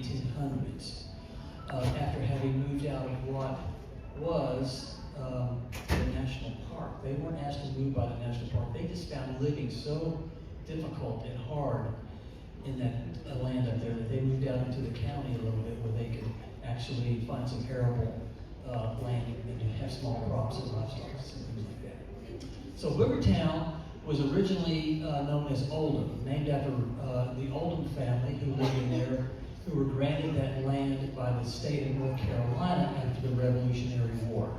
1800s. After having moved out of what was the national park. They weren't asked to move by the national park. They just found living so difficult and hard in that land up there that they moved out into the county a little bit where they could actually find some arable land and have small crops and livestock and things like that. So Boogertown was originally known as Oldham, named after the Oldham family who lived in there, who were granted that land by the state of North Carolina after the Revolutionary War.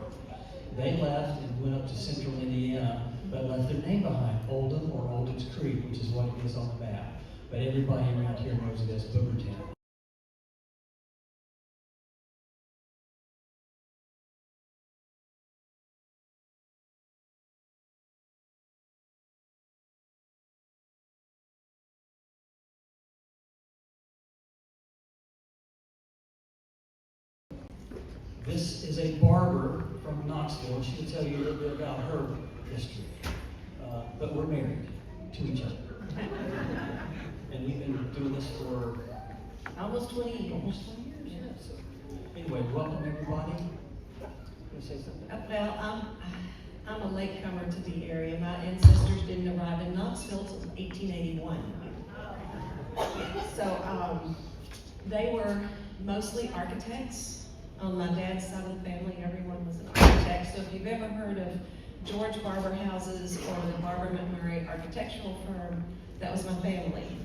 They left and went up to central Indiana, but left their name behind, Oldham or Oldham's Creek, which is what it is on the map. But everybody around here knows it as Boogertown. This is a barber from Knoxville. She'll tell you a little bit about her history. But we're married to each other. And we've been doing this for almost 20 years. Almost 20 years, yeah. So, anyway, welcome everybody. You say something? Well, I'm a latecomer to the area. My ancestors didn't arrive in Knoxville until 1881. So they were mostly architects. On my dad's side of the family, everyone was an architect. So if you've ever heard of George Barber Houses or the Barber McMurray Architectural Firm, that was my family.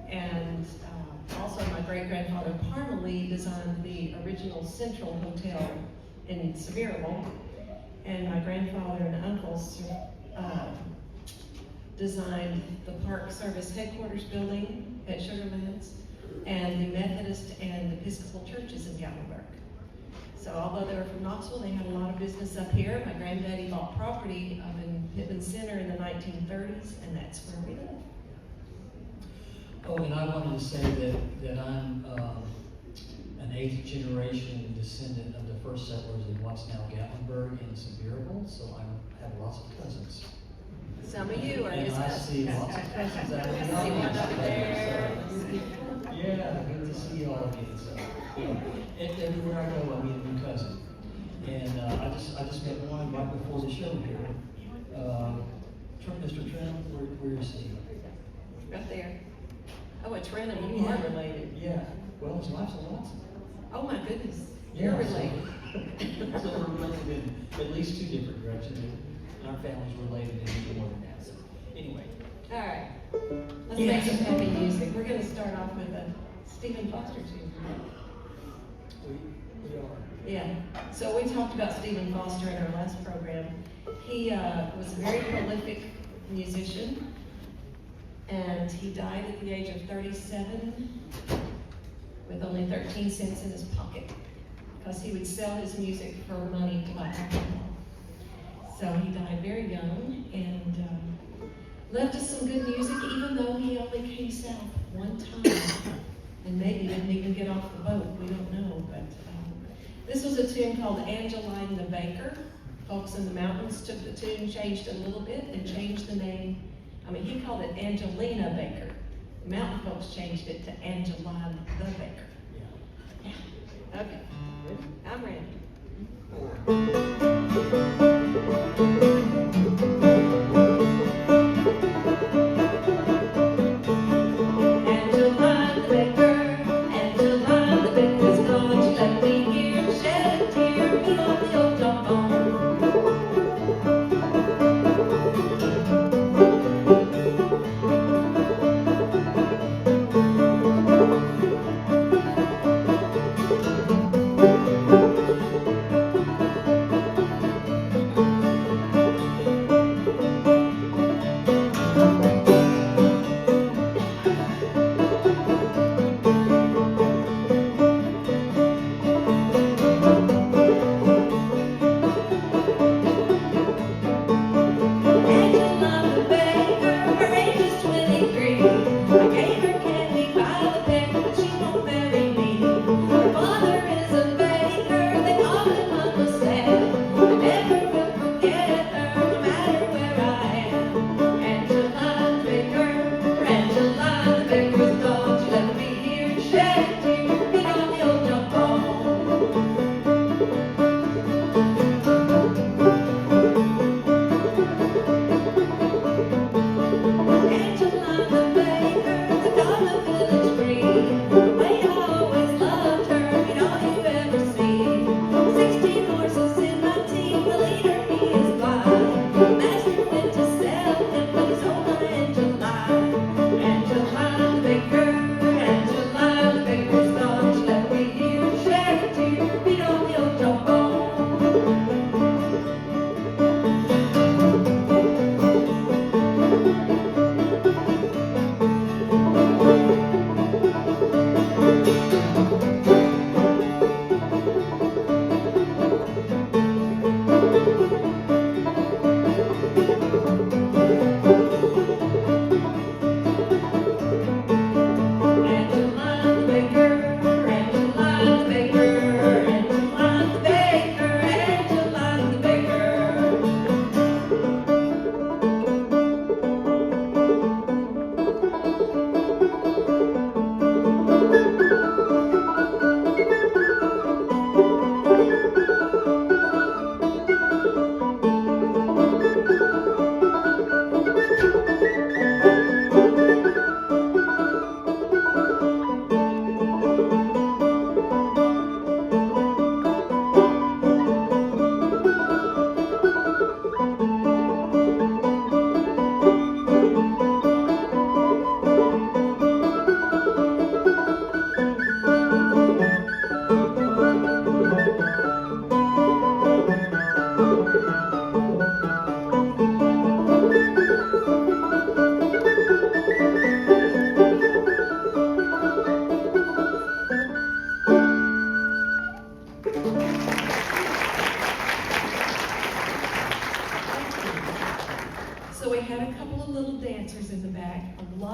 And also my great-grandfather Parmalee designed the original Central Hotel in Sevierville. And my grandfather and uncles designed the Park Service headquarters building at Sugarlands and the Methodist and Episcopal churches in Gatlinburg. So although they were from Knoxville, they had a lot of business up here. My granddaddy bought property up in Pittman Center in the 1930s, and that's where we live. Oh, and I wanted to say that I'm an 8th generation descendant of the first settlers in what's now Gatlinburg and Sevierville, so I have lots of cousins. Some of you are his I cousins. see lots of cousins out in the I see one audience. over there. Yeah, good to see you all again. So, everywhere I go, I meet a new cousin. And I just met one right before the show here. Mr. Trim, where is he? Right there. Oh, it's Renham. You are related. Yeah. Well, his wife's a Watson. Oh my goodness. Yeah, You're related. So we're related in at least 2 different directions. And our family's related in even more than that. So anyway. All right. Let's make some happy music. We're going to start off with a Stephen Foster tune. We are. Yeah. So we talked about Stephen Foster in our last program. He was a very prolific musician, and he died at the age of 37 with only 13 cents in his pocket because he would sell his music for money to buy alcohol. So he died very young and left us some good music, even though he only came south one time and maybe didn't even get off the boat. We don't know, but this was a tune called Angeline the Baker. Folks in the mountains took the tune, changed it a little bit, and changed the name. I mean, he called it Angelina Baker. The mountain folks changed it to Angeline the Baker. Yeah. Okay. I'm ready.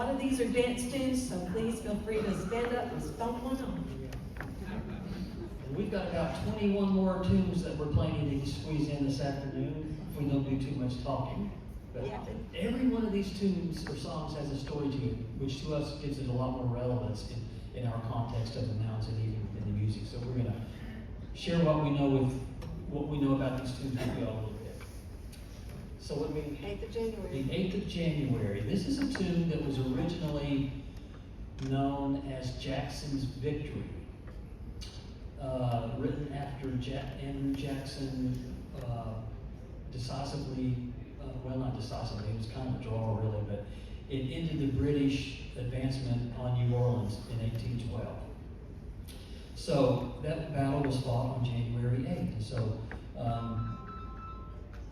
lot of these are dance tunes, so please feel free to stand up and stomp one on. And we've got about 21 more tunes that we're planning to squeeze in this afternoon if we don't do too much talking. But every one of these tunes or songs has a story to it, which to us gives it a lot more relevance in our context of the mountains and even in the music. So we're going to share what we know about these tunes with you all a little bit. So what we 8th of January. The 8th of January. This is a tune that was originally known as Jackson's Victory. Written after Andrew Jackson decisively, well, not decisively, it was kind of a draw really, but it ended the British advancement on New Orleans in 1812. So that battle was fought on January 8th. And so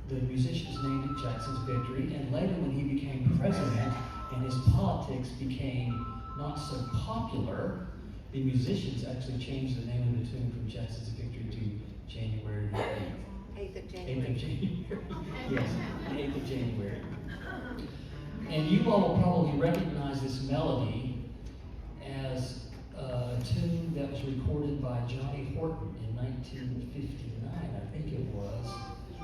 the musicians named it Jackson's Victory, and later when he became president and his politics became not so popular, the musicians actually changed the name of the tune from Jackson's Victory to January the 8th. 8th of January. 8th of January. Yes, the 8th of January. And you all will probably recognize this melody as a tune that was recorded by Johnny Horton in 1959, I think it was,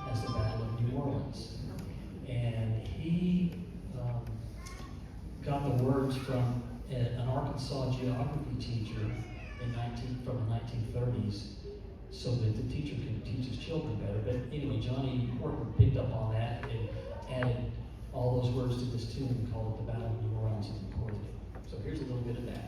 as the Battle of New Orleans. And he got the words from an Arkansas geography teacher from the 1930s so that the teacher could teach his children better. But anyway, Johnny Horton picked up on that and added all those words to this tune and called it the Battle of New Orleans and recorded it. So here's a little bit of that.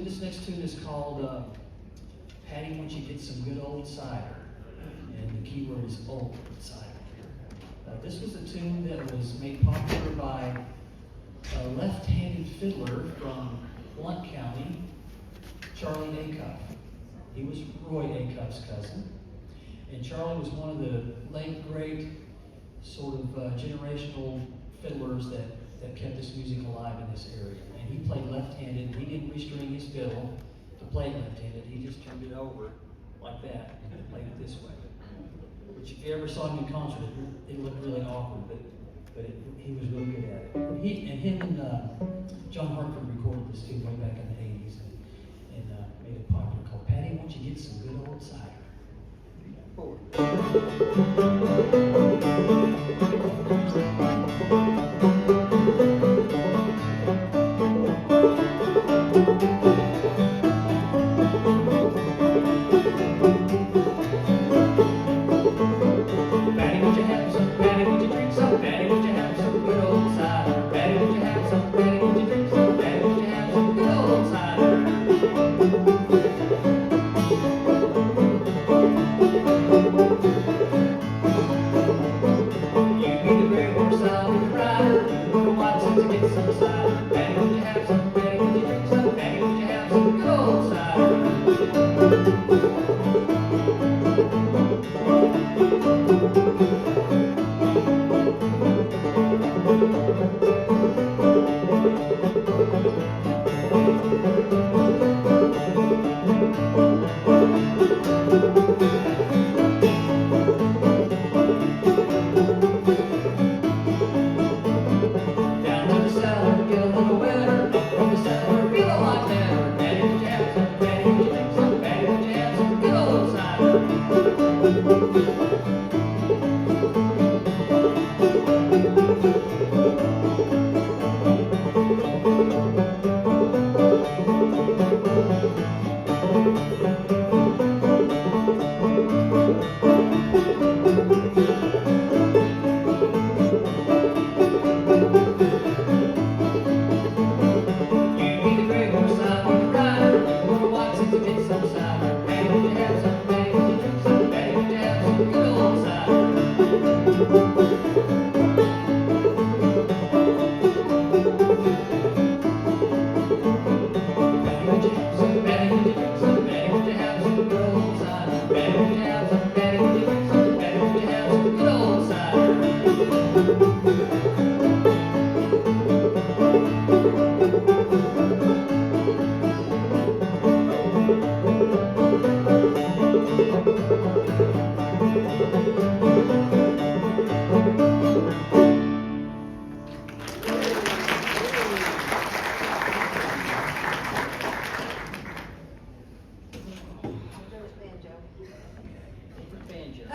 This next tune is called Patty Won't You Get Some Good Old Cider, and the key word is old cider. This was a tune that was made popular by a left-handed fiddler from Blount County, Charlie Acuff. He was Roy Acuff's cousin, and Charlie was one of the late great sort of generational fiddlers that kept this music alive in this area. And he played left-handed. He didn't restring his fiddle to play left-handed. He just turned it over like that and played it this way. Which if you ever saw him in concert, it looked really awkward, but he was really good at it. And him and John Hartford recorded this tune way back in the 80s and made it popular, called Patty Won't You Get Some Good Old Cider. Forward.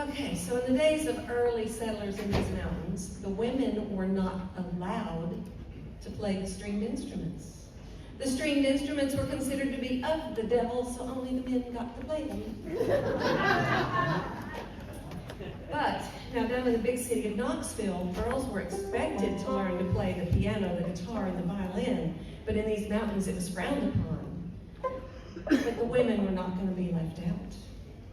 Okay, so in the days of early settlers in these mountains, the women were not allowed to play the stringed instruments. The stringed instruments were considered to be of the devil, so only the men got to play them. But now down in the big city of Knoxville, girls were expected to learn to play the piano, the guitar, and the violin, but in these mountains it was frowned upon. But the women were not going to be left out.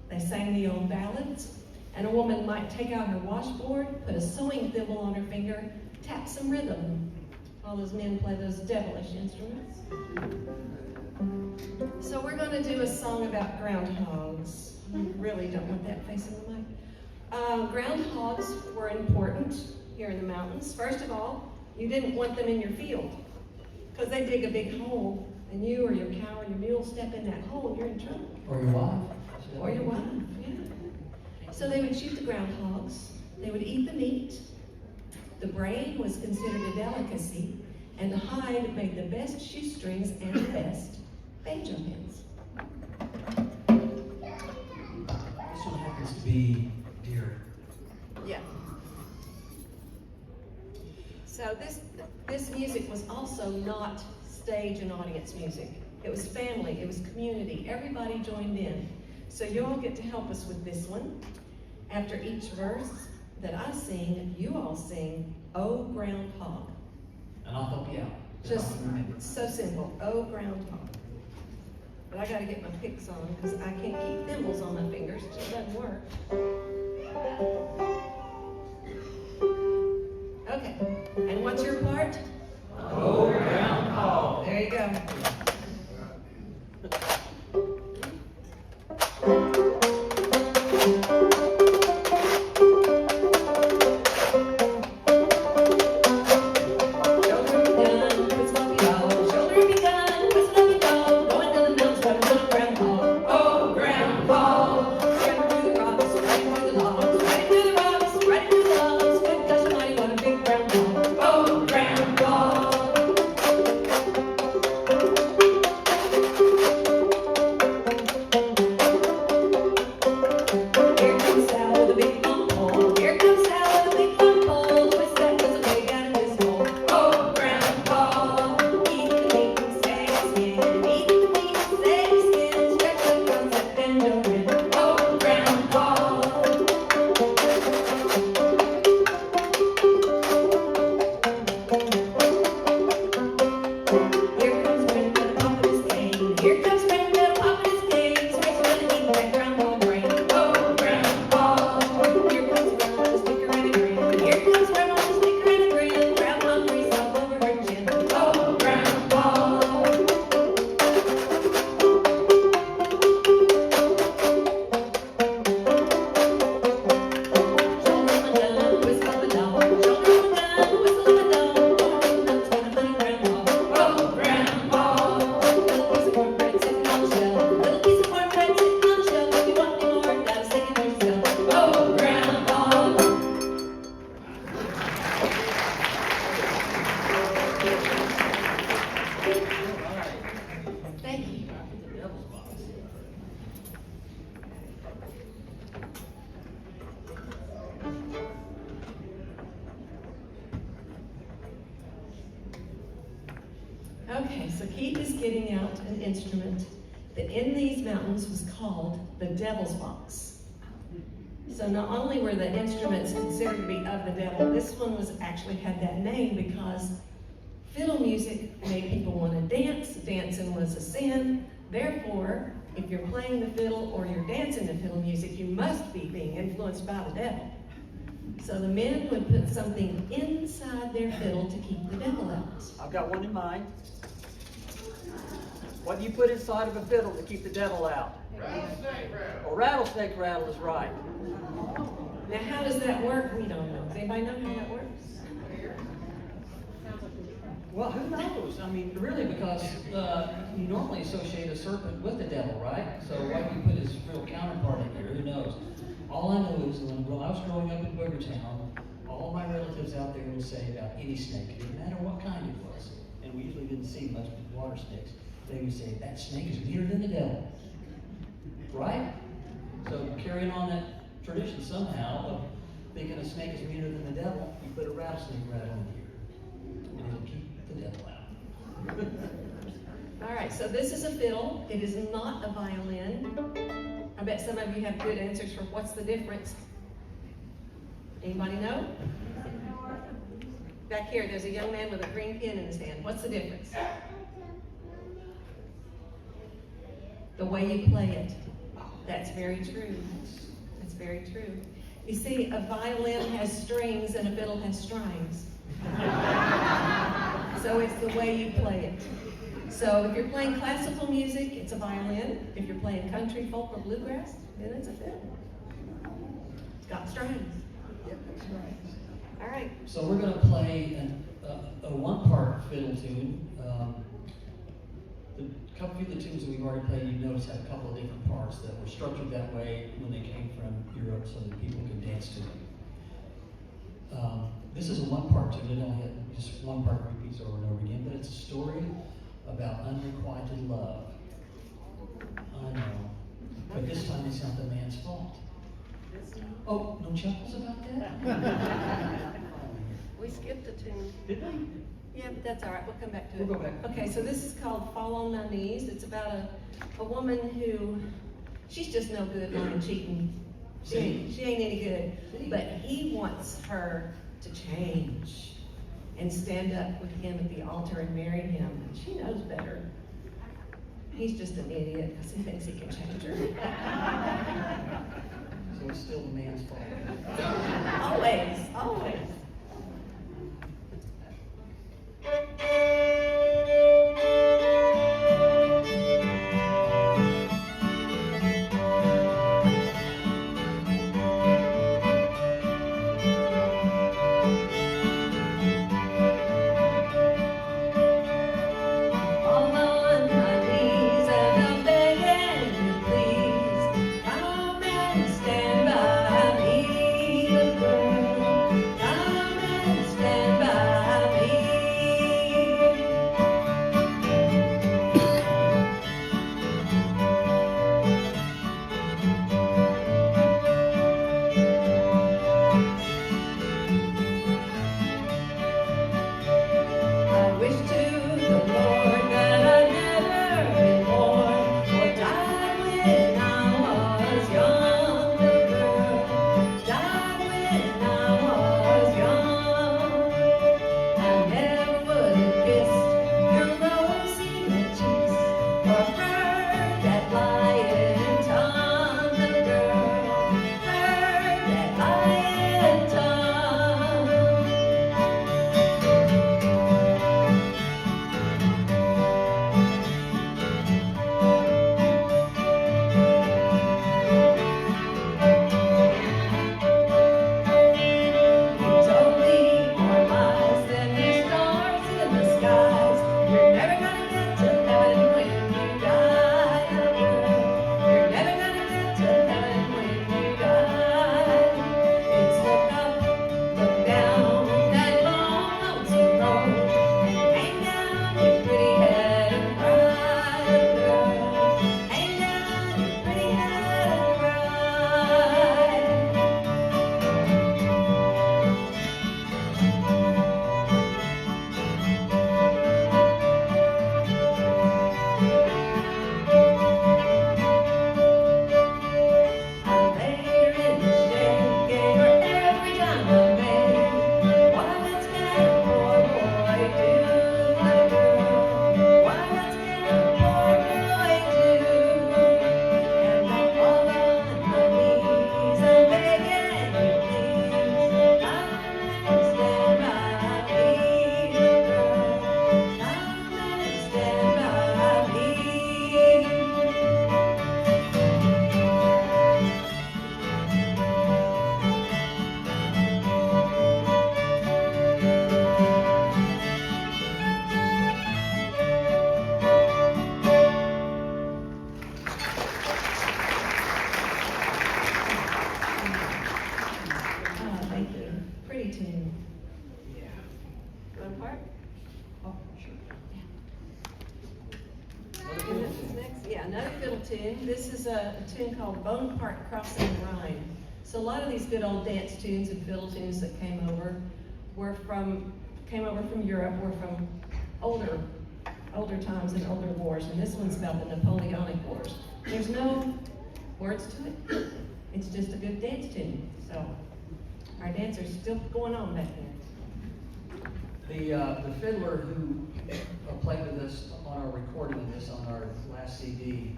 They sang the old ballads, and a woman might take out her washboard, put a sewing thimble on her finger, tap some rhythm, while those men play those devilish instruments. So we're going to do a song about groundhogs. You really don't want that facing the mic. Groundhogs were important here in the mountains. First of all, you didn't want them in your field, because they dig a big hole, and you or your cow or your mule step in that hole, you're in trouble. Or your wife. Or your wife, yeah. So they would shoot the groundhogs. They would eat the meat. The brain was considered a delicacy, and the hide made the best shoestrings and the best banjo pins. This one happens to be deer. Yeah. So this music was also not stage and audience music. It was family, it was community. Everybody joined in. So you all get to help us with this one. After each verse that I sing, you all sing, "Oh Groundhog." And I'll help you out. Just so simple, "Oh Groundhog." But I gotta get my picks on because I can't keep thimbles on my fingers. It just doesn't work. Okay, and what's your part? Oh, groundhog. There you go. Okay, so Keith is getting out an instrument that in these mountains was called the Devil's Box. So not only were the instruments considered to be of the devil, this one was actually had that name because fiddle music made people want to dance. Dancing was a sin. Therefore, if you're playing the fiddle or you're dancing to fiddle music, you must be being influenced by the devil. So the men would put something inside their fiddle to keep the devil out. I've got one in mind. What do you put inside of a fiddle to keep the devil out? Rattlesnake rattle. Well, rattlesnake rattle is right. Now, how does that work? We don't know. Does anybody know how that works? Well, who knows? I mean, really, because you normally associate a serpent with the devil, right? So why do you put his real counterpart in here? Who knows? All I know is when I was growing up in Boogertown, all my relatives out there would say about any snake, it didn't matter what kind it was, and we usually didn't see much with water snakes, they would say, that snake is meaner than the devil. Right? So carrying on that tradition somehow of thinking a snake is meaner than the devil, you put a rattlesnake right on here, and it'll keep the devil out. All right, so this is a fiddle. It is not a violin. I bet some of you have good answers for what's the difference. Anybody know? Back here, there's a young man with a green pin in his hand. What's the difference? The way you play it. That's very true. That's very true. You see, a violin has strings and a fiddle has strings. So it's the way you play it. So if you're playing classical music, it's a violin. If you're playing country, folk, or bluegrass, then it's a fiddle. It's got strings. Yep, that's right. All right. So we're going to play a one-part fiddle tune. A couple of the tunes that we've already played, you notice, had a couple of different parts that were structured that way when they came from Europe so that people could dance to them. This is a one-part tune. It only had just one part repeats over and over again, but it's a story about unrequited love. I know. But this time it's not the man's fault. Oh, no chuckles about that? We skipped a tune. Did we? Yeah, but that's all right. We'll come back to it. We'll go back. Okay, so this is called Fall on My Knees. It's about a woman who, she's just no good lying, cheating. She ain't any good. But he wants her to change and stand up with him at the altar and marry him. And she knows better. He's just an idiot because he thinks he can change her. So it's still the man's fault. Always, always. Come One part? Oh, sure. And this is next, yeah, another fiddle tune. This is a tune called Bonaparte Crossing the Rhine. So a lot of these good old dance tunes and fiddle tunes that came over from Europe, were from older times and older wars. And this one's about the Napoleonic Wars. There's no words to it. It's just a good dance tune. So our dancers still going on back there. The fiddler who played with us on our recording of this on our last CD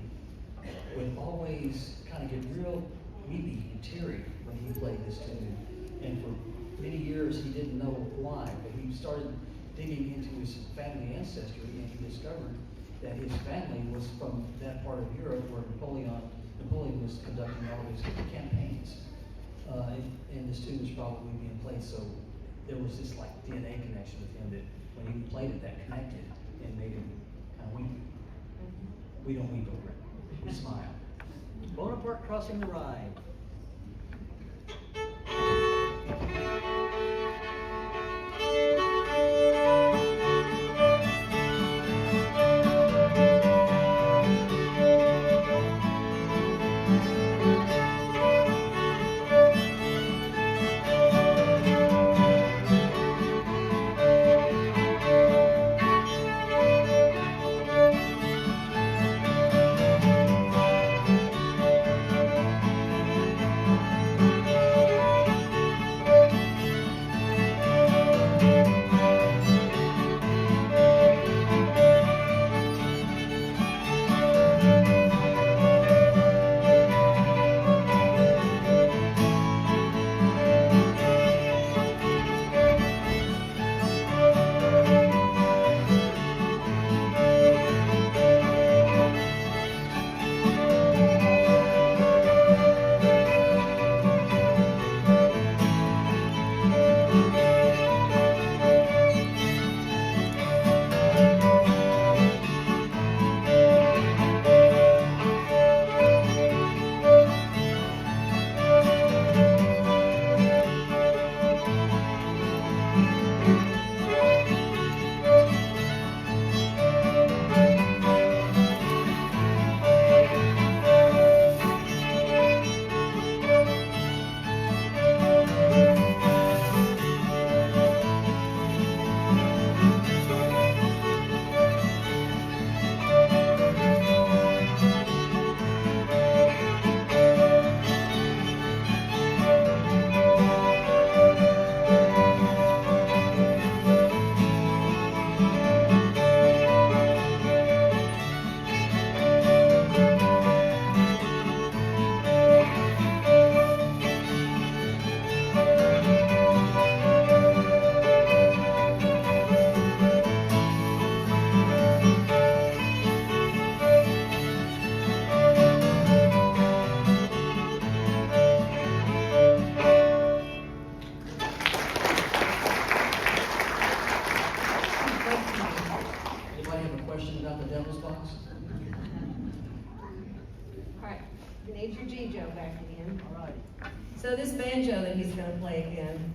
would always kind of get real weepy and teary when he played this tune. And for many years he didn't know why, but he started digging into his family ancestry and he discovered that his family was from that part of Europe where Napoleon was conducting all of his campaigns. And this tune was probably being played, so there was this like DNA connection with him that when he played it, that connected and made him kind of weep. We don't weep over it. We smile. Bonaparte Crossing the Rhine. So this banjo that he's going to play again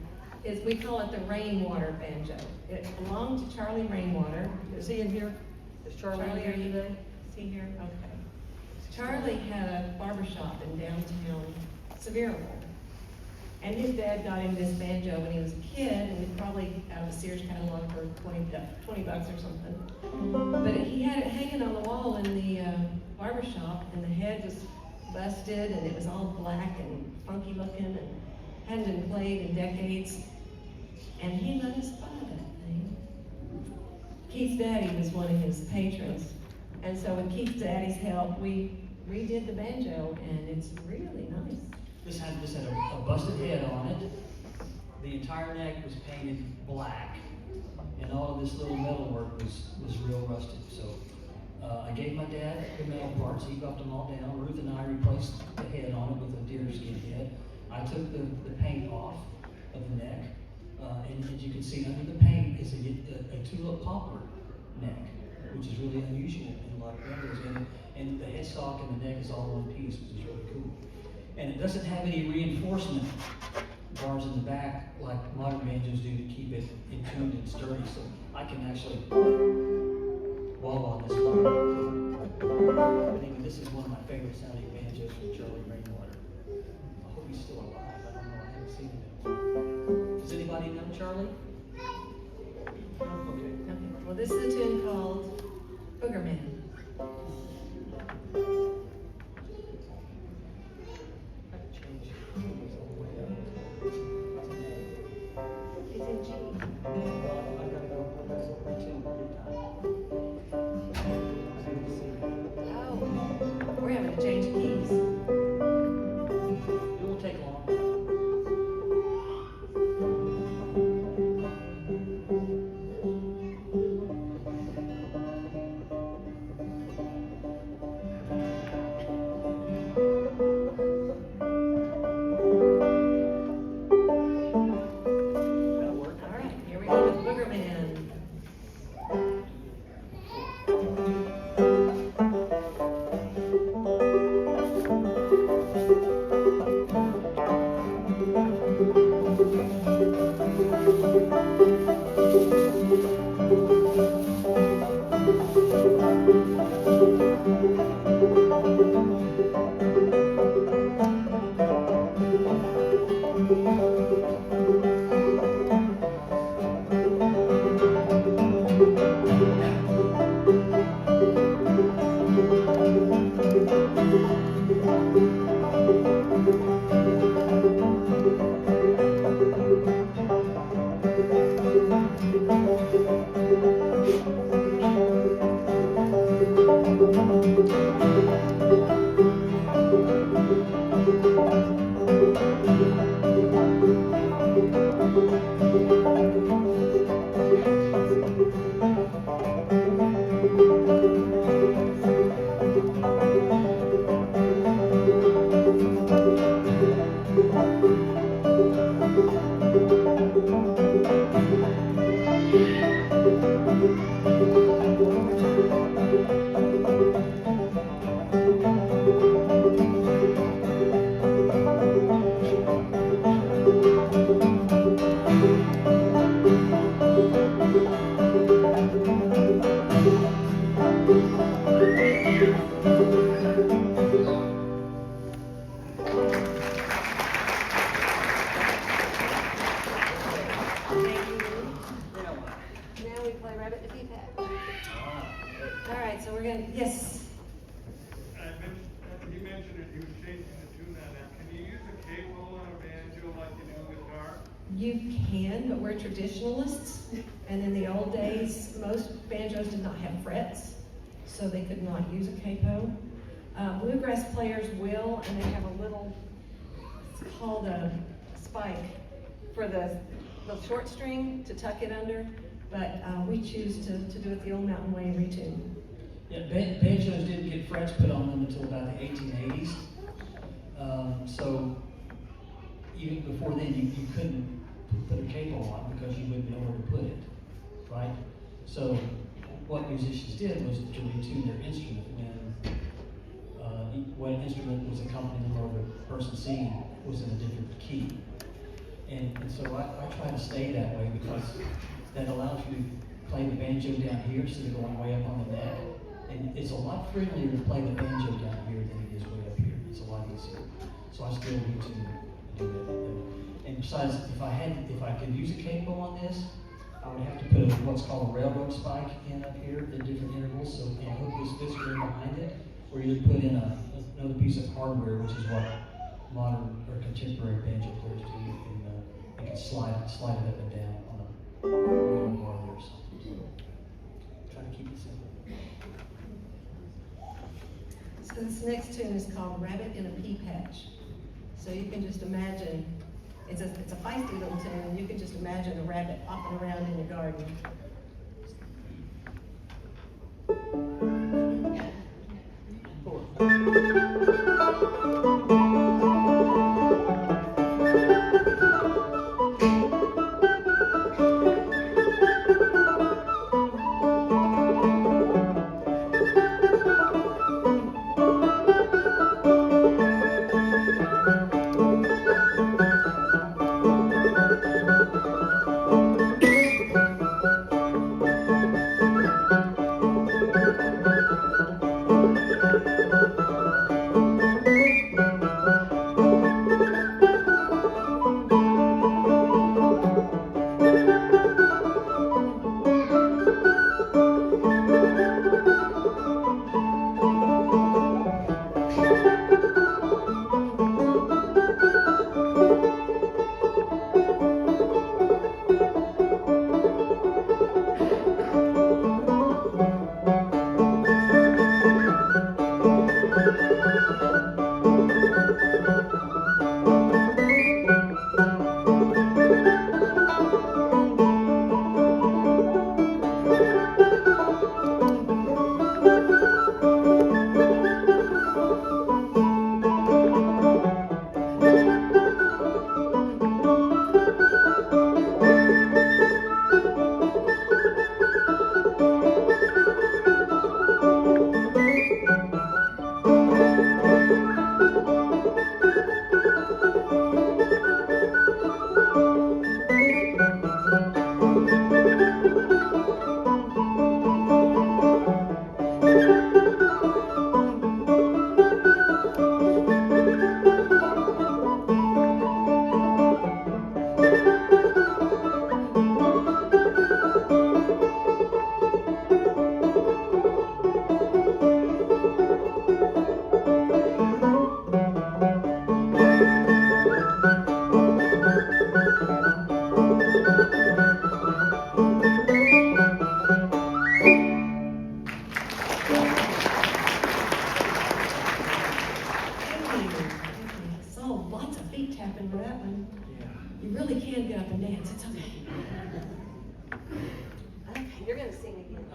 we call it the Rainwater banjo. It belonged to Charlie Rainwater. Is he in here? Is Charlie in here are you today? Is he here? Okay. Charlie had a barbershop in downtown Sevierville. And his dad got him this banjo when he was a kid, and it probably out of a Sears catalog for 20 bucks or something. But he had it hanging on the wall in the barbershop, and the head was busted, and it was all black and funky looking, and hadn't been played in decades. And he let us buy that thing. Keith's daddy was one of his patrons. And so with Keith's daddy's help, we redid the banjo, and it's really nice. This had a busted head on it. The entire neck was painted black, and all of this little metal work was real rusted. So I gave my dad the metal parts. He got them all down. Ruth and I replaced the head on it with a deer skin head. I took the paint off of the neck, and as you can see under the paint is a tulip poplar neck, which is really unusual in a lot of banjos. And the headstock and the neck is all one piece, which is really cool. And it doesn't have any reinforcement bars in the back like modern banjos do to keep it in tune and sturdy, so I can actually wall on this bar. But anyway, this is one of my favorite sounding banjos from Charlie Rainwater. I hope he's still alive. I don't know. I haven't seen him. Does anybody know Charlie? No? Okay. Okay. Well, this is a tune called Boogerman. It's in G. Oh, we're having to change keys. It won't take long. That'll work. All right, here we go with Boogerman. Now we play Rabbit in a Pea Patch. All right, so we're gonna, yes. You mentioned that you were changing the tune on that. Can you use a capo on a banjo like you do a guitar? You can, but we're traditionalists, and in the old days, most banjos did not have frets, so they could not use a capo. Bluegrass players will, and they have a little, it's called a spike for the short string to tuck it under, but we choose to do it the old mountain way and retune. Yeah, banjos didn't get frets put on them until about the 1880s. So even before then, you couldn't put a capo on because you wouldn't know where to put it, right? So what musicians did was to retune their instrument when instrument was accompanying them or the person singing was in a different key. And so I try to stay that way because that allows you to play the banjo down here instead of going way up on the neck. And it's a lot friendlier to play the banjo down here than it is way up here. It's a lot easier. So I still need to do that. And besides, if I could use a capo on this, I would have to put what's called a railroad spike in up here at different intervals, so and hook this string behind it, or you would put in another piece of hardware, which is what modern or contemporary banjo players do. You can slide it up and down on a bar or something. So try to keep it simple. So this next tune is called Rabbit in a Pea Patch. So you can just imagine, it's a feisty little tune, and you can just imagine a rabbit hopping around in your garden.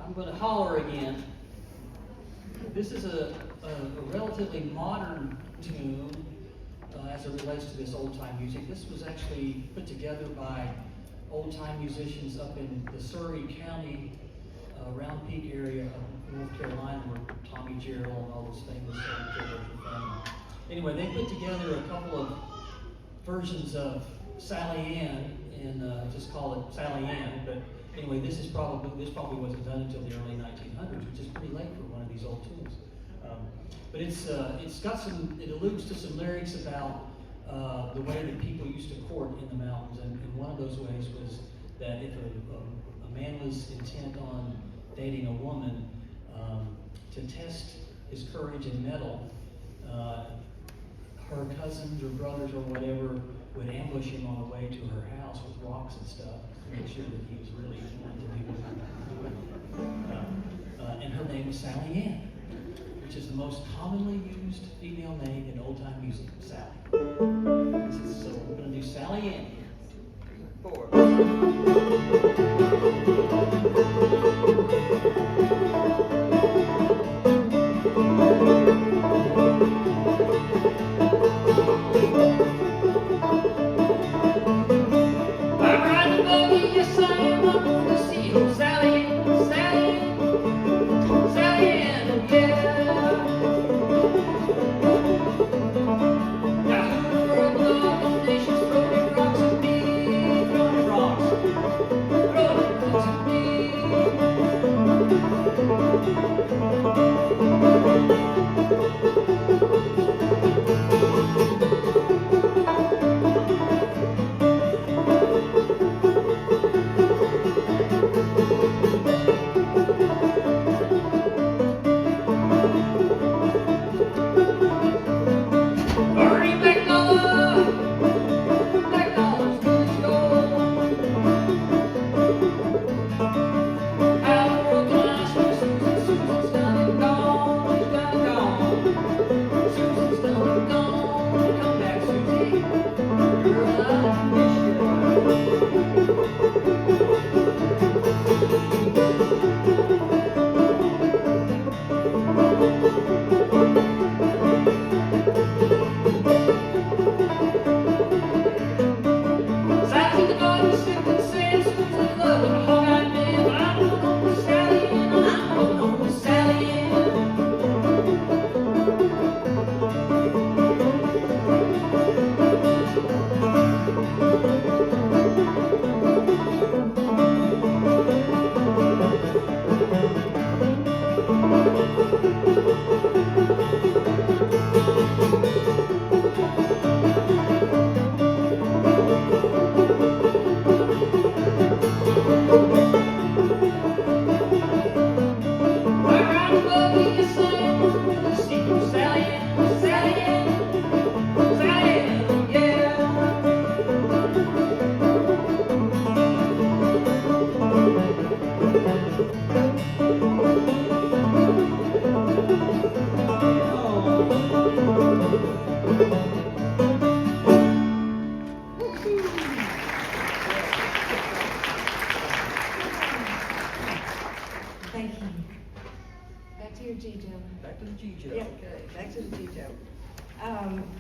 I'm going to holler again. This is a relatively modern tune as it relates to this old-time music. This was actually put together by old-time musicians up in the Surrey County, Round Peak area of North Carolina, where Tommy Jarrell and all those famous old family. Anyway, they put together a couple of versions of Sally Ann, and just call it Sally Ann. But anyway, this probably wasn't done until the early 1900s, which is pretty late for one of these old tunes. But it's got it alludes to some lyrics about the way that people used to court in the mountains, and one of those ways was that if a man was intent on dating a woman, to test his courage and mettle, her cousins or brothers or whatever would ambush him on the way to her house with rocks and stuff to make sure that he was really wanting to be with her. And her name was Sally Ann, which is the most commonly used female name in old-time music, Sally. So we're going to do Sally Ann. 4.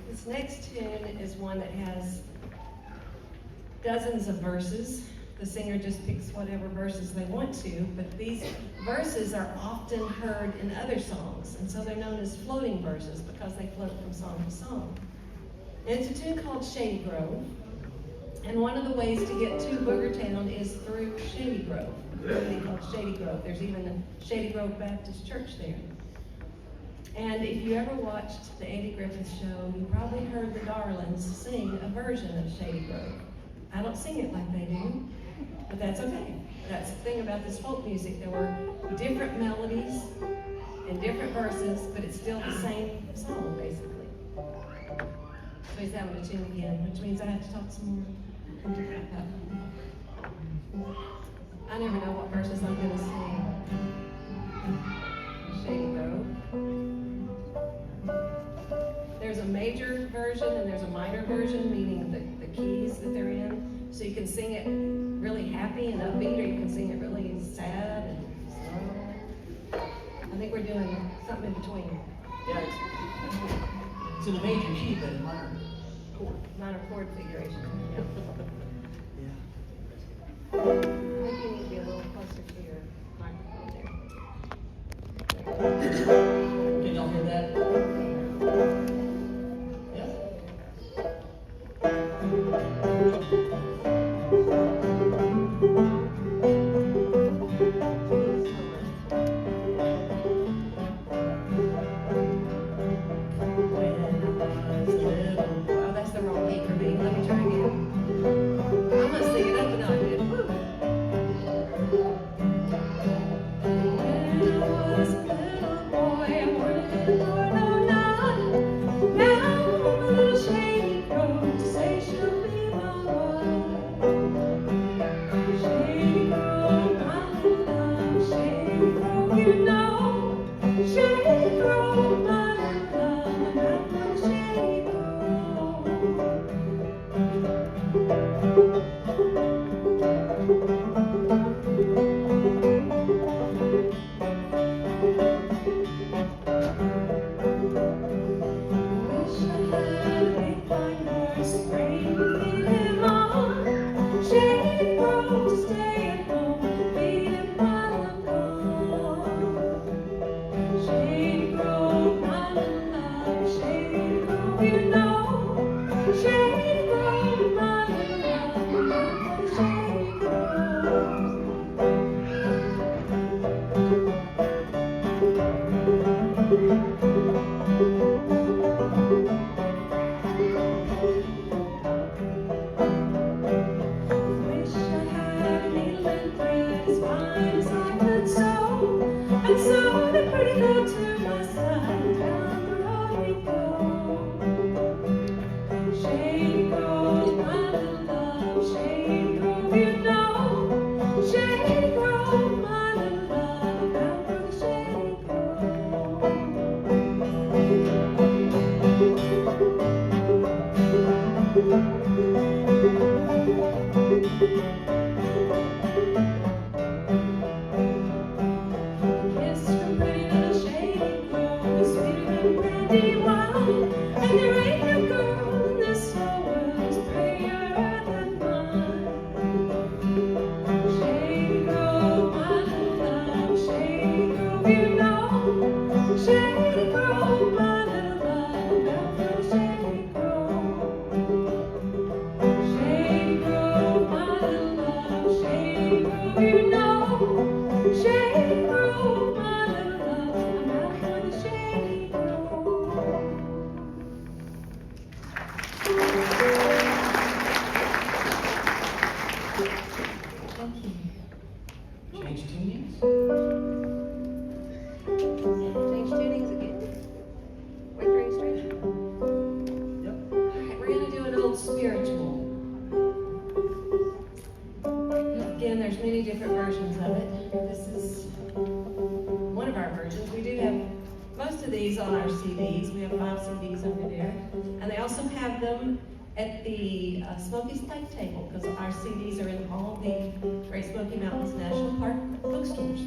This next tune is one that has dozens of verses. The singer just picks whatever verses they want to, but these verses are often heard in other songs, and so they're known as floating verses because they float from song to song. And it's a tune called Shady Grove, and one of the ways to get to Boogertown is through Shady Grove, literally called Shady Grove. There's even a Shady Grove Baptist Church there. And if you ever watched the Andy Griffith Show, you probably heard the Darlings sing a version of Shady Grove. I don't sing it like they do, but that's okay. That's the thing about this folk music. There were different melodies and different verses, but it's still the same song, basically. So he's having a tune again, which means I have to talk some more. I never know what verses I'm going to sing. Shady Grove. There's a major version and there's a minor version, meaning the keys that they're in. So you can sing it really happy and upbeat, or you can sing it really sad and slow. It's in a major key, but in minor chord. Minor chord figuration. Yeah. Yeah. Maybe you need to be a little closer to your microphone there. Can y'all hear that? Oh, that's the wrong key for me. Let me try again. I'm gonna sing it up and down again. Woo. When I was a little boy, I wanted to Lord, oh, not. Now I'm a little shady road to say she'll be my wife. Shady road, my love, shady road, you know. Shady road, my love, I'm a shady road. Change tunings? Change tunings again. Wait for you straight. Yep. Alright, we're gonna do an old spiritual. Again, there's many different versions of it. This is one of our versions. We do have most of these on our CDs. We have 5 CDs over there. And they also have them at the Smoky's Lake table, because our CDs are in all the Great Smoky Mountains National Park bookstores.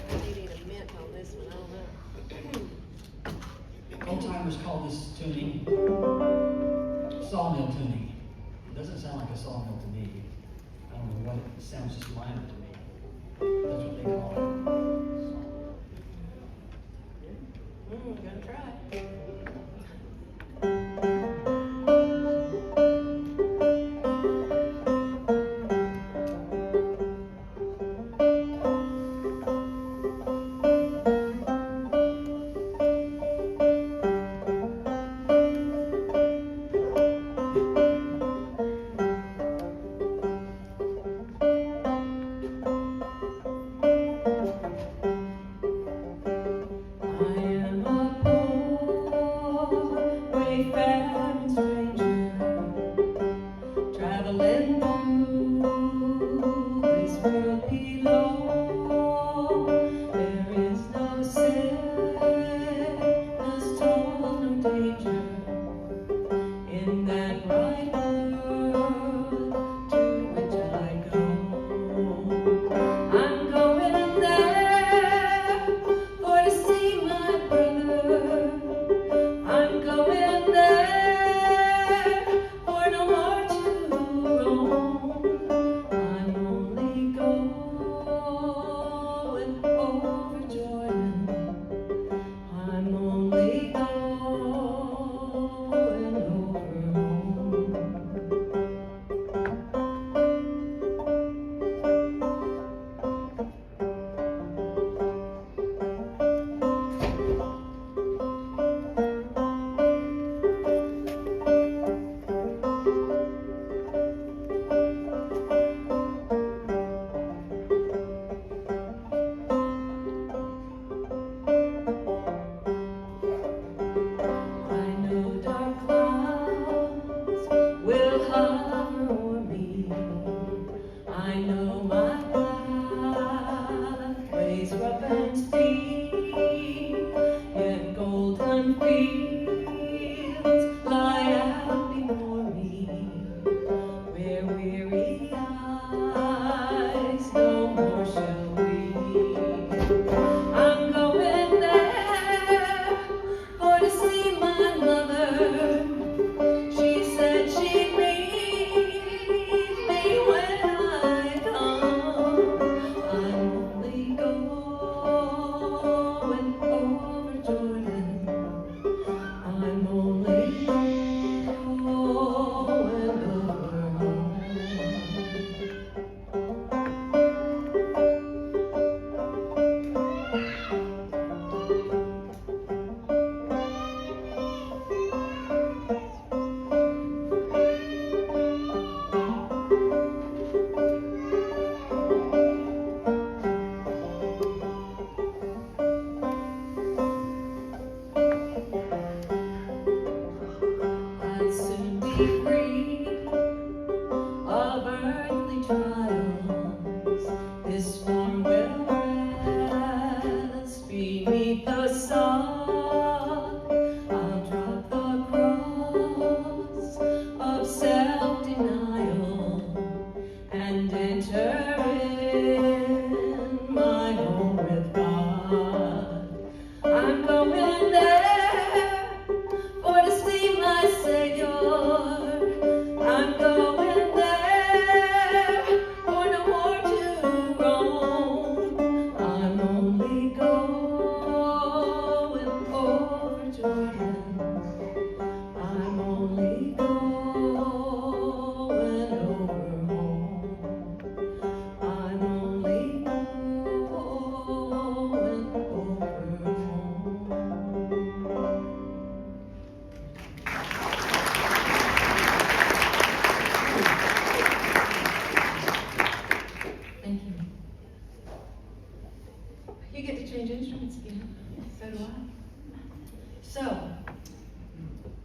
I need a mint on this one, I don't know. Old timers call this tuning sawmill tuning. It doesn't sound like a sawmill to me. I don't know what it sounds just minor to me. That's what they call it. Gonna try. In that bright world to which I go.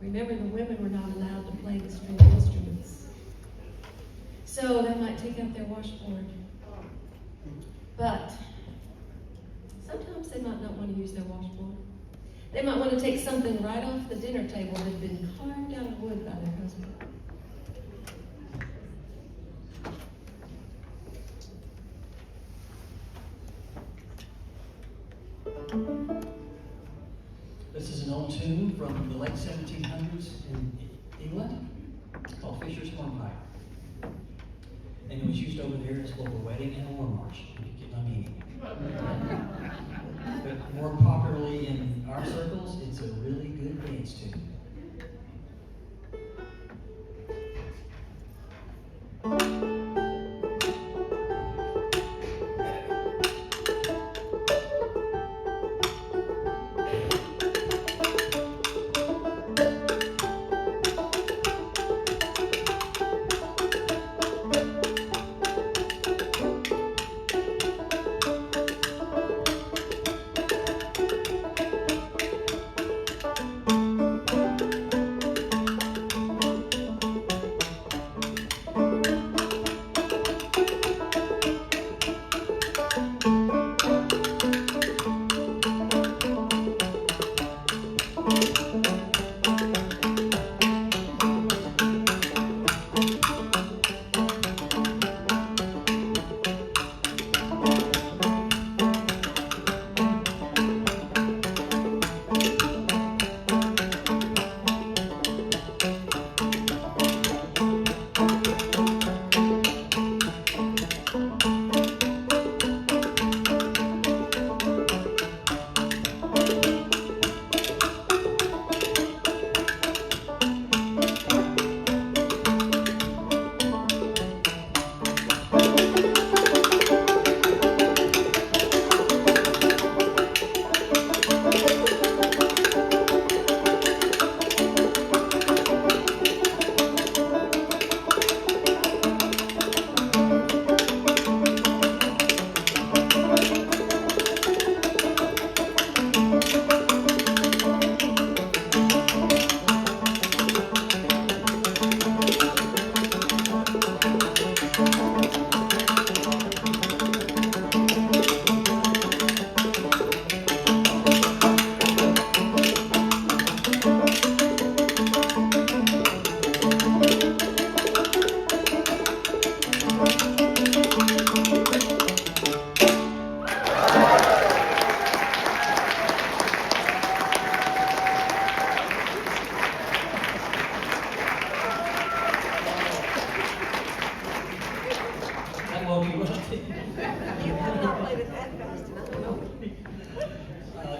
Remember, the women were not allowed to play the string instruments. So that might take out their washboard. But sometimes they might not want to use their washboard. They might want to take something right off the dinner table that had been carved out of wood by their husband. This is an old tune from the late 1700s in England. It's called Fisher's Hornpipe. And it was used over there as both a wedding and a war march, if you get my meaning. But more popularly in our circles, it's a really good dance tune.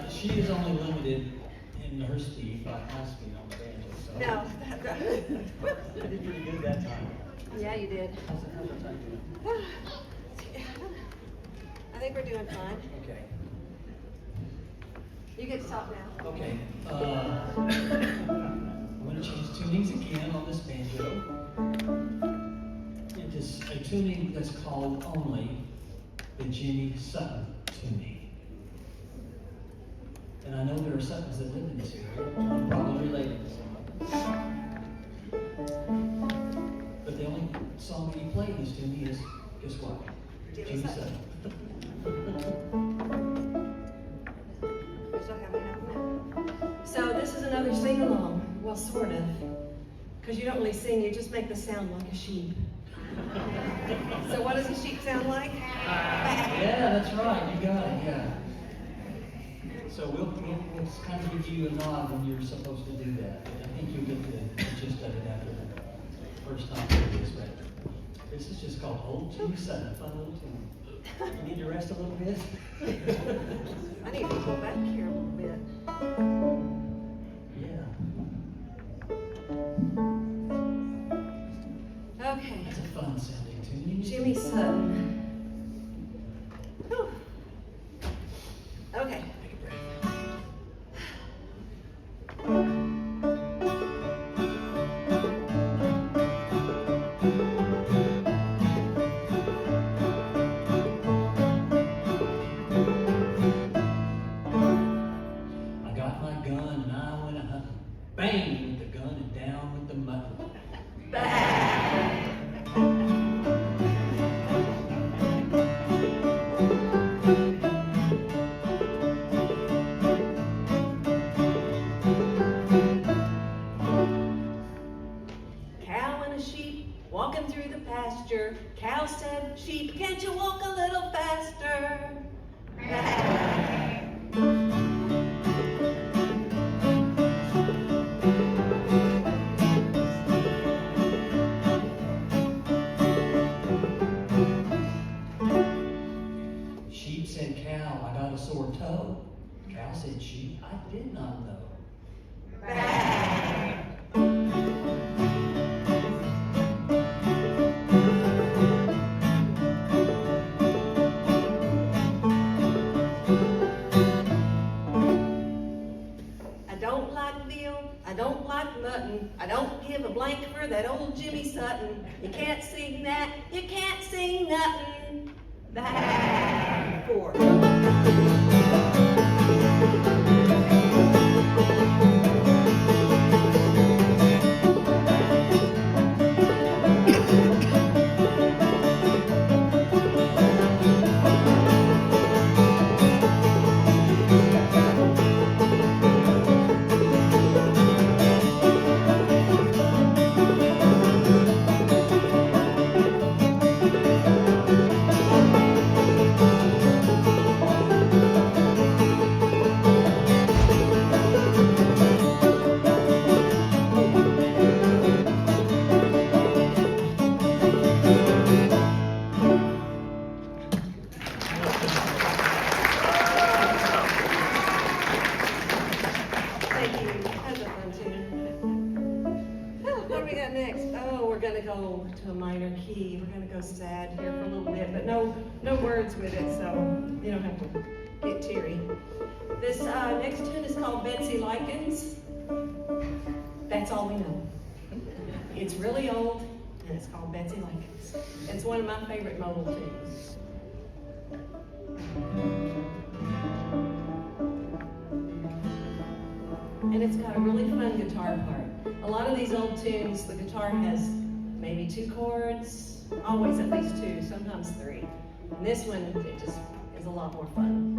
She is only limited in her speed by my speed on the banjo. So No. I did pretty good that time. Yeah, you did. How's the time doing? I think we're doing fine. Okay. You get to talk now. Okay. I'm going to change tunings again on this banjo. It is a tuning that's called only the Jimmy Sutton tuning. And I know there are Suttons that live in this area. I'm probably related to someone. But the only song that you play in this tuning is, guess what? Jimmy Sutton. So this is another sing-along. Well, sort of. Because you don't really sing, you just make the sound like a sheep. So what does a sheep sound like? Yeah, that's right. You got it, yeah. So we'll kind of give you a nod when you're supposed to do that. I think you'll get the gist of it after the first time you do this. But this is just called Old Jimmy Sutton, a fun little tune. You need to rest a little bit? I need to go back here a little bit. Yeah. Okay. That's a fun sounding tune. Jimmy Sutton. Whew. Okay. Take a breath. I got my gun and I went a hunting. Bang with the gun. pasture. Cow said, sheep, can't you walk a little faster? Sheep said, cow, I got a sore toe. Cow said, sheep, I did not know. I don't like veal, I don't like mutton, I don't give a blank for that old Jimmy Sutton. You can't sing that, you can't sing nothing. Back, 4. Thank you. That's a fun tune. What do we got next? Oh, we're gonna go to a minor key. We're gonna go sad here for a little bit, but no words with it, so you don't have to get teary. This next tune is called Betsy Likens. That's all we know. It's really old, and it's called Betsy Likens. It's one of my favorite modal tunes. And it's got a really fun guitar part. A lot of these old tunes, the guitar has maybe 2 chords, always at least 2, sometimes 3. And this one, it just is a lot more fun.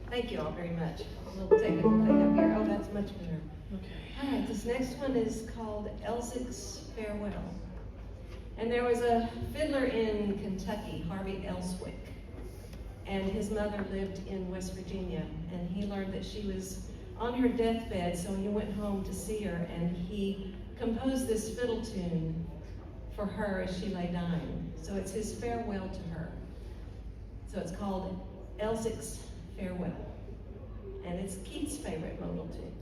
Thank you all very much. A little technical thing up here. Oh, that's much better. Okay. All right, this next one is called Elswick's Farewell. And there was a fiddler in Kentucky, Harvey Elswick, and his mother lived in West Virginia, and he learned that she was on her deathbed, so he went home to see her, and he composed this fiddle tune for her as she lay dying. So it's his farewell to her. So it's called Elswick's Farewell, and it's Keith's favorite modal tune.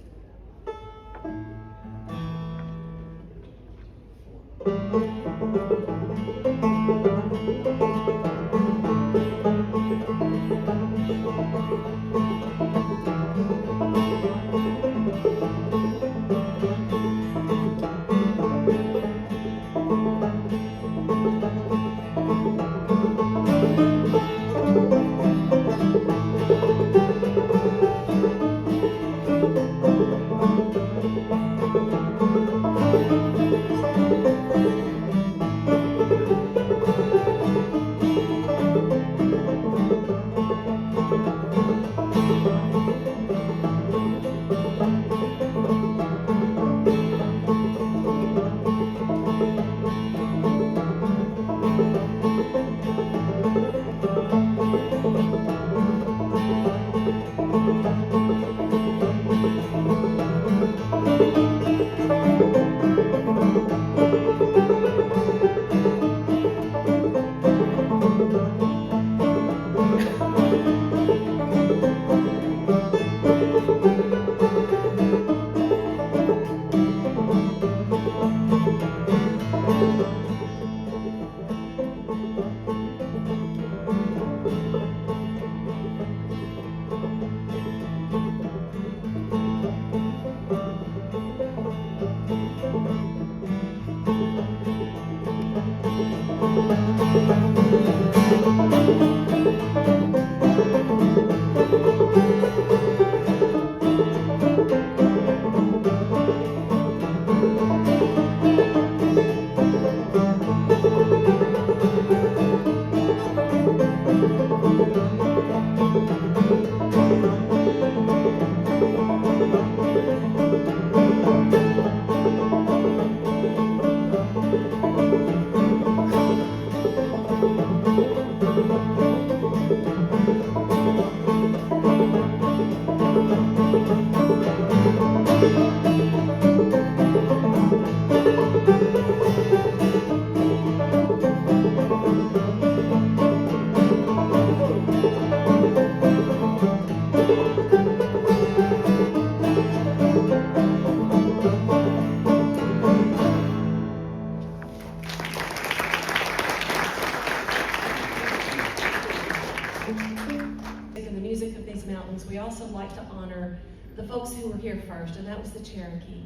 In the music of these mountains, we also like to honor the folks who were here first, and that was the Cherokee.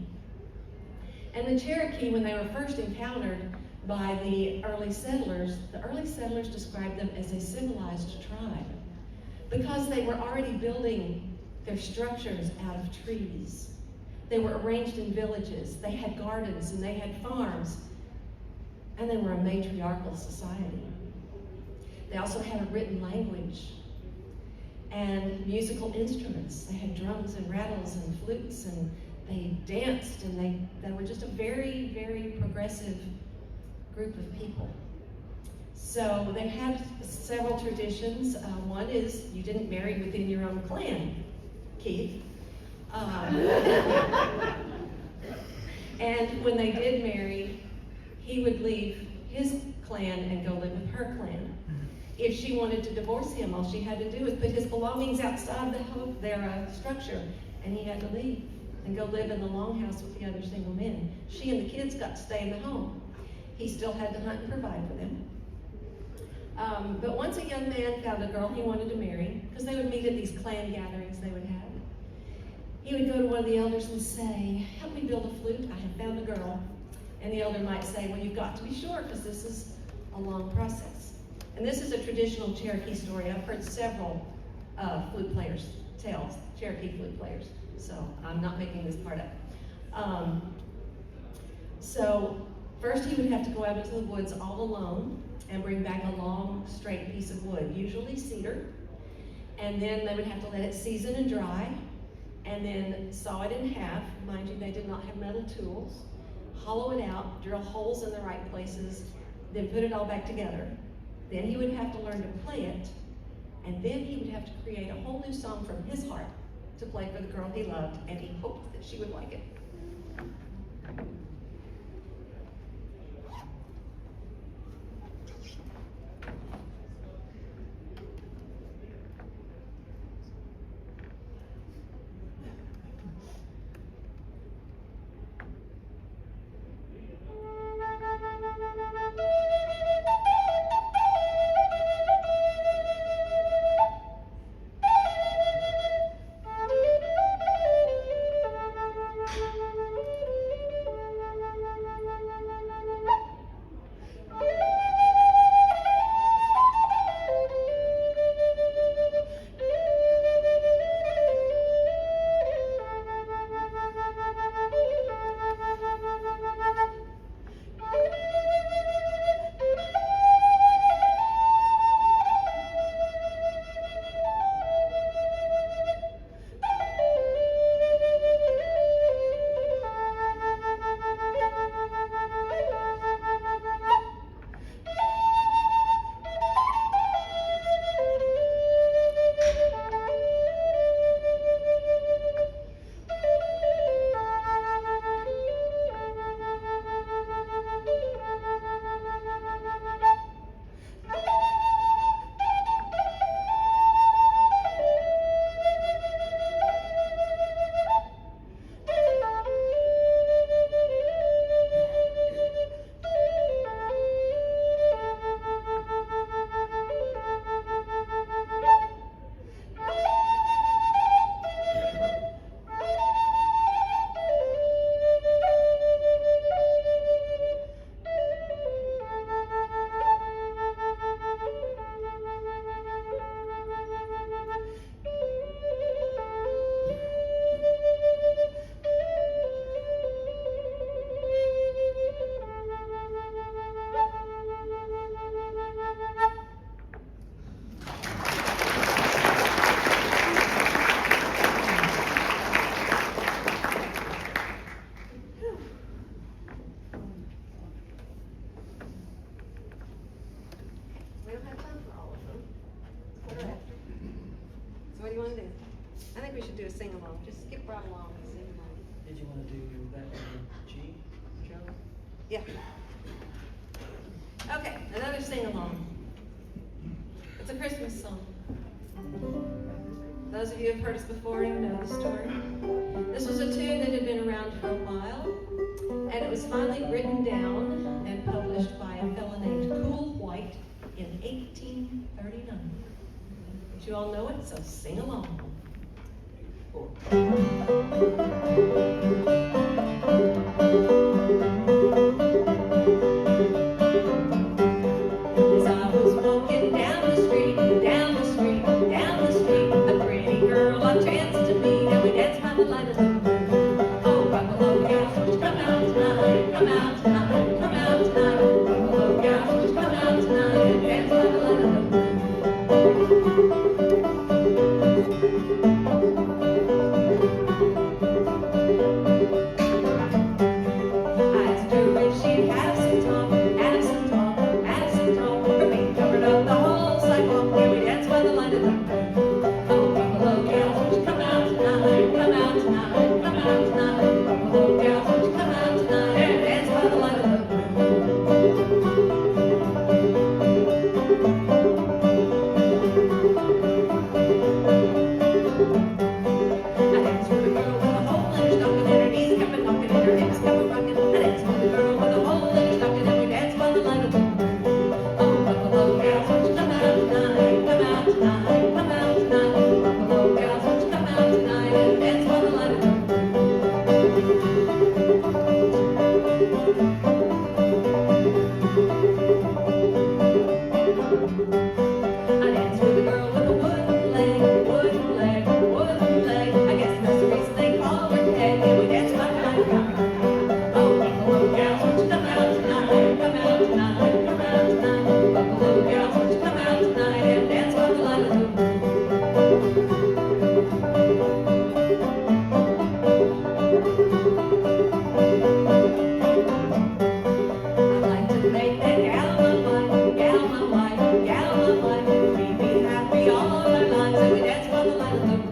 And the Cherokee, when they were first encountered by the early settlers described them as a civilized tribe because they were already building their structures out of trees. They were arranged in villages, they had gardens and they had farms, and they were a matriarchal society. They also had a written language and musical instruments. They had drums and rattles and flutes, and they danced, and they were just a very, very progressive group of people. So they had several traditions. One is you didn't marry within your own clan, Keith. And when they did marry, he would leave his clan and go live with her clan. If she wanted to divorce him, all she had to do was put his belongings outside their structure, and he had to leave and go live in the longhouse with the other single men. She and the kids got to stay in the home. He still had to hunt and provide for them. But once a young man found a girl he wanted to marry, because they would meet at these clan gatherings they would have, he would go to one of the elders and say, "Help me build a flute, I have found a girl." And the elder might say, "Well, you've got to be sure, because this is a long process." And this is a traditional Cherokee story. I've heard several flute players tell, Cherokee flute players, so I'm not making this part up. So first he would have to go out into the woods all alone and bring back a long, straight piece of wood, usually cedar, and then they would have to let it season and dry, and then saw it in half. Mind you, they did not have metal tools. Hollow it out, drill holes in the right places, then put it all back together. Then he would have to learn to play it, and then he would have to create a whole new song from his heart to play for the girl he loved, and he hoped that she would like it. Just skip right along and sing along. Did you want to do that in G, Joe? Yeah. Okay, another sing along. It's a Christmas song. Those of you who have heard us before, you know the story. This was a tune that had been around for a while, and it was finally written down and published by a fellow named Cool White in 1839. But you all know it, so sing along. As I was walking down the street, down the street, down the street, a pretty girl I chanced to meet, and we danced by the light of the moon. Oh, buffalo gals, won't you come out tonight, come out tonight, come out tonight. Buffalo gals, won't you come out tonight and dance by the light of the moon. I asked her if she'd have some talk, have some talk, have some talk. Her feet covered up the whole sidewalk, and we danced by the light of the moon. Oh, buffalo gals, won't you come out tonight, come out tonight, come out tonight. Buffalo gals, won't you come out tonight and dance by the light of the moon. I danced with a girl with a hole in her stocking, and her knees kept a knocking, and her hips kept a rocking. I danced with a girl with a hole in her stocking, and we danced by the light of the moon. Oh, buffalo gals, won't you come out tonight, come out tonight, come out tonight. Buffalo gals, won't you come out tonight and dance by the light of the moon. I danced with a girl with a wooden leg, wooden leg, wooden leg. I guess that's the reason they call her Peg, and we danced by the light of the moon. Oh, buffalo gals, won't you come out tonight, come out tonight, come out tonight. Buffalo gals, won't you come out tonight and dance by the light of the moon. I'd like to make that gal my wife, gal my wife, gal my wife. We'd be happy all our lives, and we dance by the light of the moon.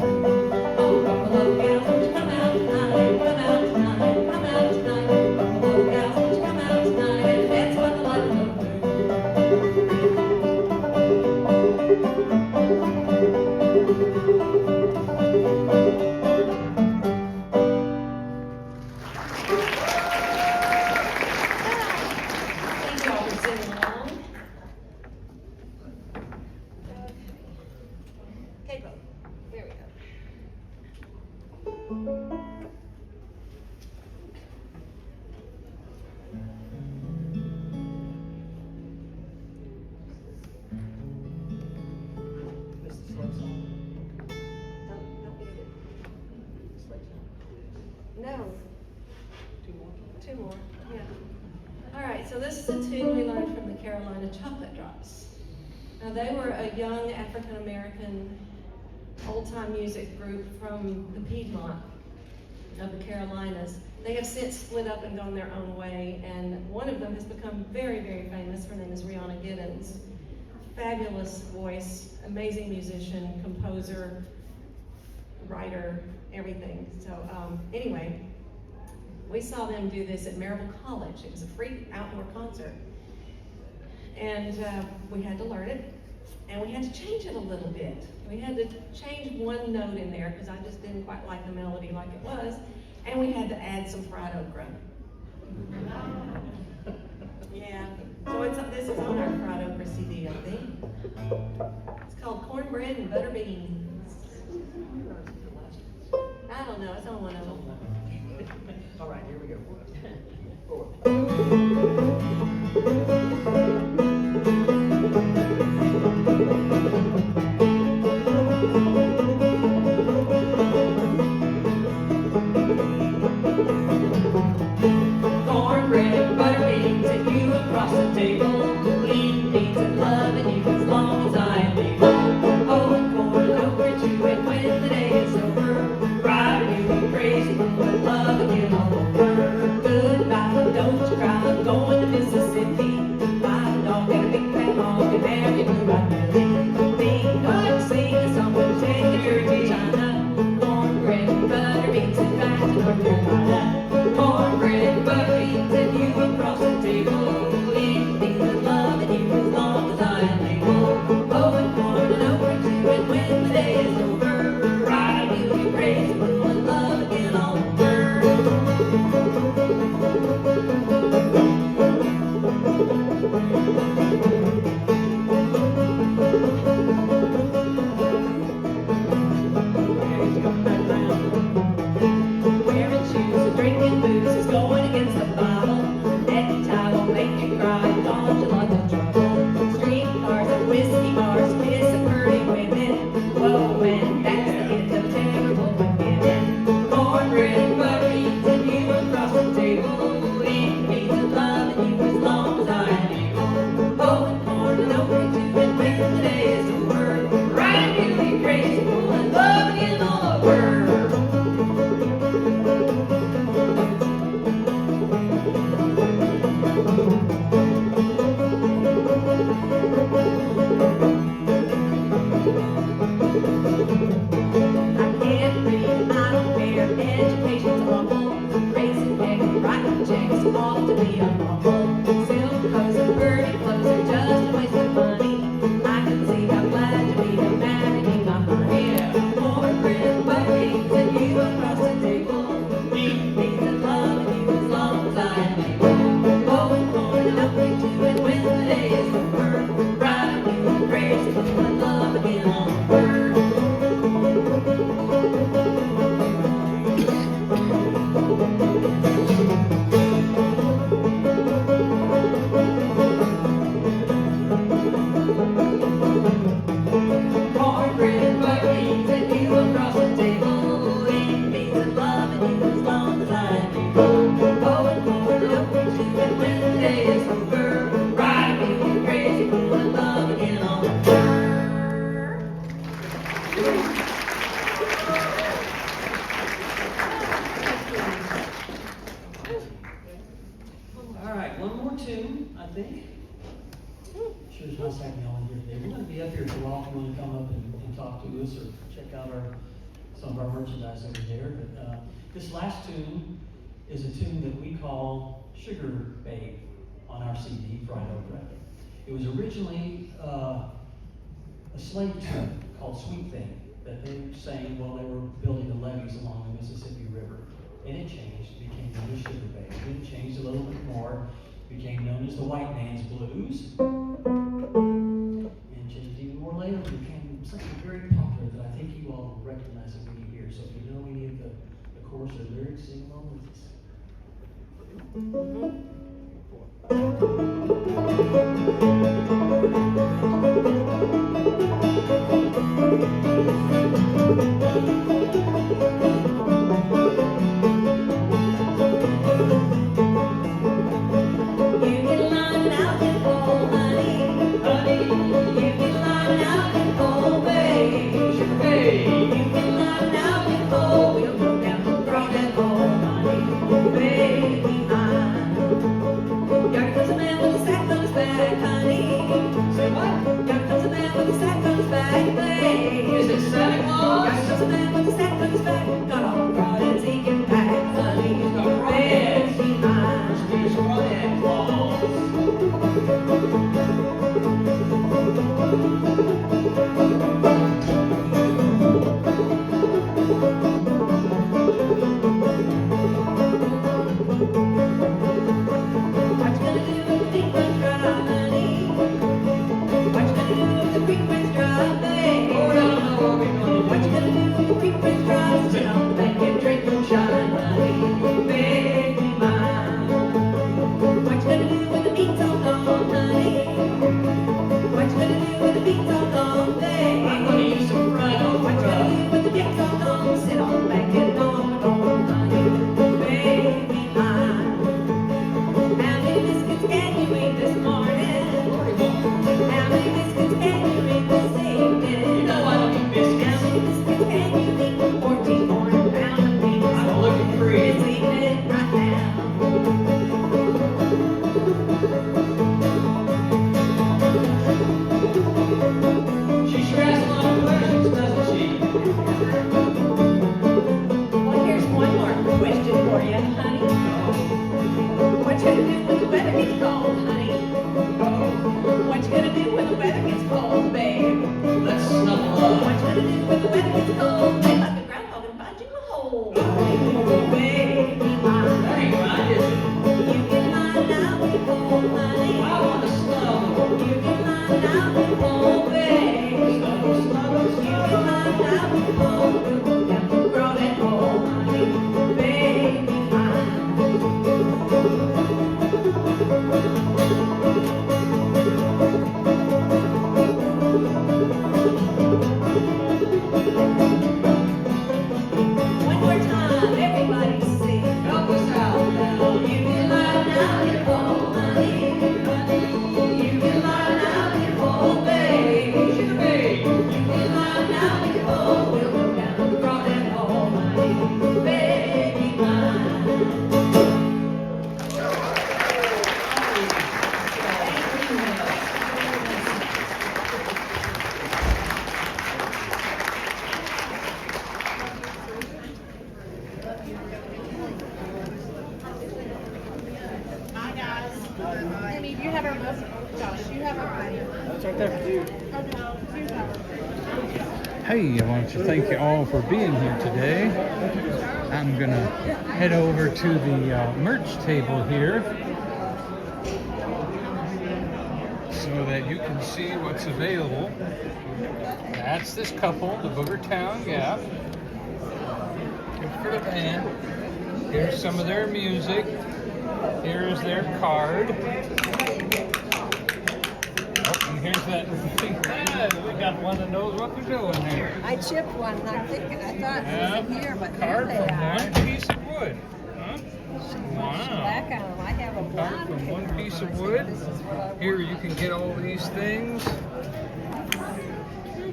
Oh, buffalo gals, won't you come out tonight, come out tonight, come out tonight. Buffalo gals, won't you come out tonight and dance by the light of the moon. Thank you all for singing along. Okay, Bo. There we go. This is the slow song. Don't need it. Slow song. No, Two more. two more, yeah. All right, so this is a tune we learned from the Carolina Chocolate Drops. Now, they were a young African-American old-time music group from the Piedmont of the Carolinas. They have since split up and gone their own way, and one of them has become very, very famous. Her name is Rihanna Giddens. Fabulous voice, amazing musician, composer, writer, everything. So anyway, we saw them do this at Maryville College. It was a free outdoor concert. And we had to learn it, and we had to change it a little bit. We had to change one note in there because I just didn't quite like the melody like it was, and we had to add some fried okra. Yeah, so this is on our fried okra CD, I think. It's called Cornbread and Butter Beans. I don't know, it's on one of them. All right, here we go. Four. Cornbread, butter beans, and you across the table. Eating beans and loving you as long as I am able. Oh, and corn over too, and when the day is over, riding you crazy, but love again all over. Goodbye, don't you cry, I'm going to Mississippi. Bye. projects ought to be unlawful. Silk clothes and birdie clothes are just a waste of money. I can see how glad you'd be to marry me, my honey. Cornbread, buckwheats, and you across the table. Eat things and love you as long as I am able. Blowing corn and oatmeal too, and when the day is over, riding you and crazy, but love again on the bird. Cornbread, buckwheats, and you across the table. Eat beans and loving you as long as I am able. Blowing corn and oatmeal too, and when the day is over, riding you and crazy, but love again on the bird. All right, one more tune, I think. Sure it's nice having y'all in here today. We're going to be up here for a while if you want to come up and talk to us or check out some of our merchandise over there. But this last tune is a tune that we call Sugar Babe on our CD, Fried Okra. It was originally a slave tune called Sweet Thing that they sang while they were building the levees along the Mississippi River. And it changed, it became known as Sugar Babe. Then it changed a little bit more, became known as the White Man's Blues. And changed even more later, it became something very popular that I think you all will recognize it when you hear. So if you know any of the chorus or lyrics, sing along with us. Hi guys. Amy, you have our most. Josh, you have our. That's right there for you. Oh no, here's ours. Hey, I want to thank you all for being here today. I'm gonna head over to the merch table here so that you can see what's available. That's this couple, the Boogertown Gap. Good for the band. Here's some of their music. Here's their card. Oh, and here's that thing. Ah, we got one that knows what we're doing here. I chipped one and I'm thinking, I thought Yeah, it was in here, but card there they from are. one piece of wood. Huh? Black Wow. on them. I have a Card blonde from one paper. piece of I said, wood. this is what I Here want. you can get all these things.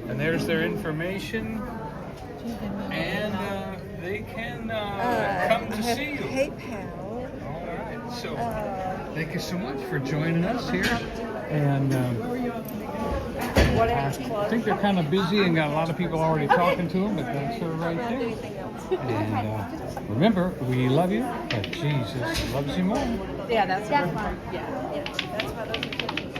And there's their information. And they can come to see you. PayPal. All right. So thank you so much for joining us here. And What I else? think they're kind of busy and got a lot of people already talking to them, but that's her right Not there. anything else. And remember, we love you, but Jesus loves you more. Yeah, that's fine. Yeah, that's why those are pictures.